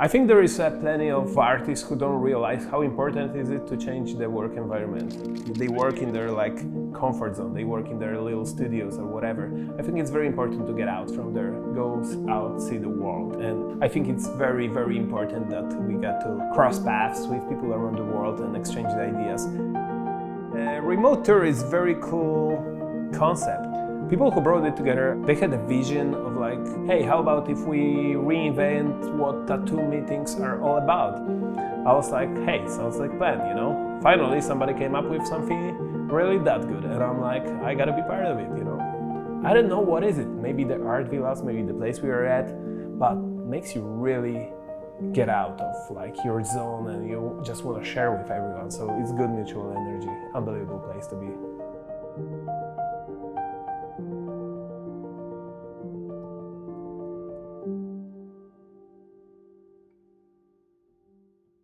I think there is plenty of artists who don't realize how important is it to change the work environment. They work in their comfort zone, they work in their little studios or whatever. I think it's very important to get out from there, go out, see the world. And I think it's very, very important that we get to cross paths with people around the world and exchange the ideas. Remote tour is a very cool concept. People who brought it together, they had a vision of hey, how about if we reinvent what tattoo meetings are all about? I was like, hey, sounds like a plan, you know? Finally, somebody came up with something really that good, and I'm like, I gotta be part of it, you know? I don't know what is it, maybe the art villas, maybe the place we are at, but makes you really get out of your zone and you just want to share with everyone. So it's good mutual energy, unbelievable place to be.